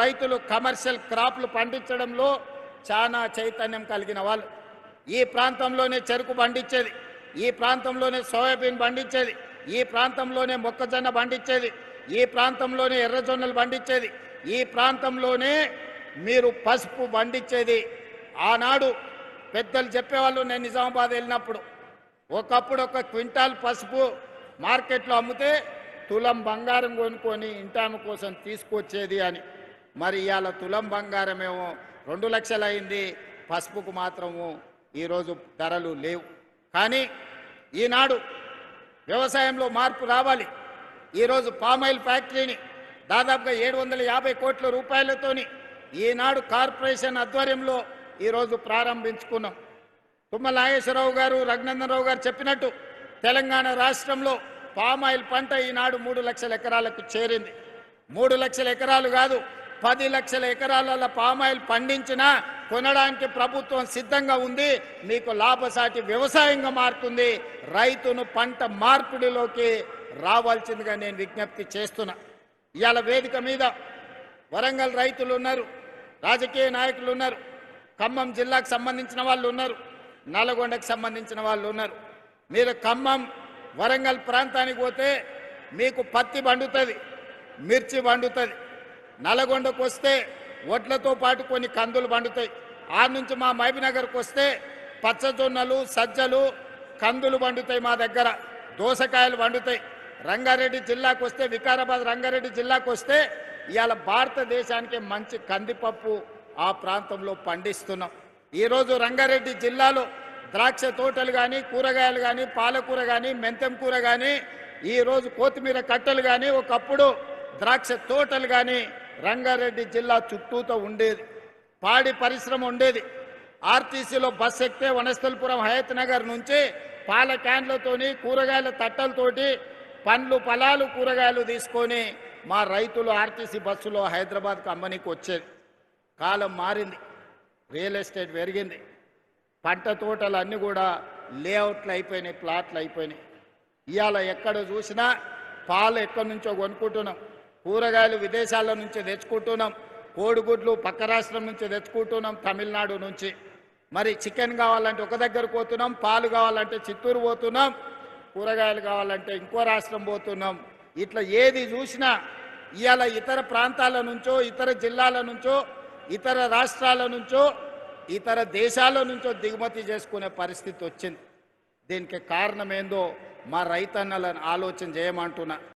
రైతులు కమర్షియల్ క్రాప్లు పండించడంలో చాలా చైతన్యం కలిగిన వాళ్ళు. ఈ ప్రాంతంలోనే చెరుకు పండించేది, ఈ ప్రాంతంలోనే సోయాబీన్ పండించేది, ఈ ప్రాంతంలోనే మొక్కజొన్న పండించేది, ఈ ప్రాంతంలోనే ఎర్రజొన్నలు పండించేది, ఈ ప్రాంతంలోనే మీరు పసుపు పండించేది. ఆనాడు పెద్దలు చెప్పేవాళ్ళు, నేను నిజామాబాద్ వెళ్ళినప్పుడు, ఒకప్పుడు ఒక క్వింటాల్ పసుపు మార్కెట్లో అమ్మితే తులం బంగారం కొనుక్కొని ఇంటామ కోసం తీసుకొచ్చేది అని. మరి ఇవాళ తులం బంగారమేమో 2 లక్షలు అయింది, పసుపుకు మాత్రము ఈరోజు ధరలు లేవు. కానీ ఈనాడు వ్యవసాయంలో మార్పు రావాలి. ఈరోజు పామాయిల్ ఫ్యాక్టరీని దాదాపుగా 750 కోట్ల రూపాయలతోని ఈనాడు కార్పొరేషన్ ఆధ్వర్యంలో ఈరోజు ప్రారంభించుకున్నాం. తుమ్మల నాగేశ్వరరావు గారు, రఘునందనరావు గారు చెప్పినట్టు తెలంగాణ రాష్ట్రంలో పామాయిల్ పంట ఈనాడు 3 లక్షల ఎకరాలకు చేరింది. 3 లక్షల ఎకరాలు కాదు, 10 లక్షల ఎకరాల పామాయిల్ పండించినా కొనడానికి ప్రభుత్వం సిద్ధంగా ఉంది. మీకు లాభసాటి వ్యవసాయంగా మారుతుంది. రైతును పంట మార్పిడిలోకి రావాల్సిందిగా నేను విజ్ఞప్తి చేస్తున్నా. ఇవాళ వేదిక మీద వరంగల్ రైతులు ఉన్నారు, రాజకీయ నాయకులు ఉన్నారు, ఖమ్మం జిల్లాకు సంబంధించిన వాళ్ళు ఉన్నారు, నల్గొండకు సంబంధించిన వాళ్ళు ఉన్నారు. మీరు ఖమ్మం వరంగల్ ప్రాంతానికి పోతే మీకు పత్తి పండుతుంది, మిర్చి పండుతుంది. నల్గొండకు వస్తే వడ్లతో పాటు కొన్ని కందులు పండుతాయి. ఆ నుంచి మా మహబూబ్నగర్కి వస్తే పచ్చజొన్నలు, సజ్జలు, కందులు పండుతాయి. మా దగ్గర దోసకాయలు పండుతాయి. రంగారెడ్డి జిల్లాకు వస్తే, వికారాబాద్ రంగారెడ్డి జిల్లాకు వస్తే ఇవాళ భారతదేశానికి మంచి కందిపప్పు ఆ ప్రాంతంలో పండిస్తున్నాం. ఈరోజు రంగారెడ్డి జిల్లాలో ద్రాక్ష తోటలు కానీ, కూరగాయలు కానీ, పాలకూర కానీ, మెంతం కూర కానీ, ఈరోజు కొత్తిమీర కట్టలు కానీ, ఒకప్పుడు ద్రాక్ష తోటలు కానీ రంగారెడ్డి జిల్లా చుట్టూతో ఉండేది. పాడి పరిశ్రమ ఉండేది. ఆర్టీసీలో బస్ ఎక్కితే వనస్థలపురం హయత్ నగర్ నుంచి పాల క్యాన్లతోని, కూరగాయల తట్టలతోటి పండ్లు, ఫలాలు, కూరగాయలు తీసుకొని మా రైతులు ఆర్టీసీ బస్సులో హైదరాబాద్కు అమ్మనికి వచ్చేది. కాలం మారింది, రియల్ ఎస్టేట్ పెరిగింది, పంట తోటలు అన్నీ కూడా లేఅవుట్లు అయిపోయినాయి, ప్లాట్లు అయిపోయినాయి. ఇవాళ ఎక్కడ చూసినా పాలు ఎక్కడి నుంచో కొనుక్కుంటున్నాం, కూరగాయలు విదేశాల నుంచి తెచ్చుకుంటున్నాం, కోడిగుడ్లు పక్క రాష్ట్రం నుంచి తెచ్చుకుంటున్నాం, తమిళనాడు నుంచి. మరి చికెన్ కావాలంటే ఒక దగ్గరకు పోతున్నాం, పాలు కావాలంటే చిత్తూరు పోతున్నాం, కూరగాయలు కావాలంటే ఇంకో రాష్ట్రం పోతున్నాం. ఇట్లా ఏది చూసినా ఇవాళ ఇతర ప్రాంతాల నుంచో, ఇతర జిల్లాల నుంచో, ఇతర రాష్ట్రాల నుంచో, ఇతర దేశాల నుంచో దిగుమతి చేసుకునే పరిస్థితి వచ్చింది. దీనికి కారణం ఏందో మా రైతన్నలను ఆలోచన చేయమంటున్నా.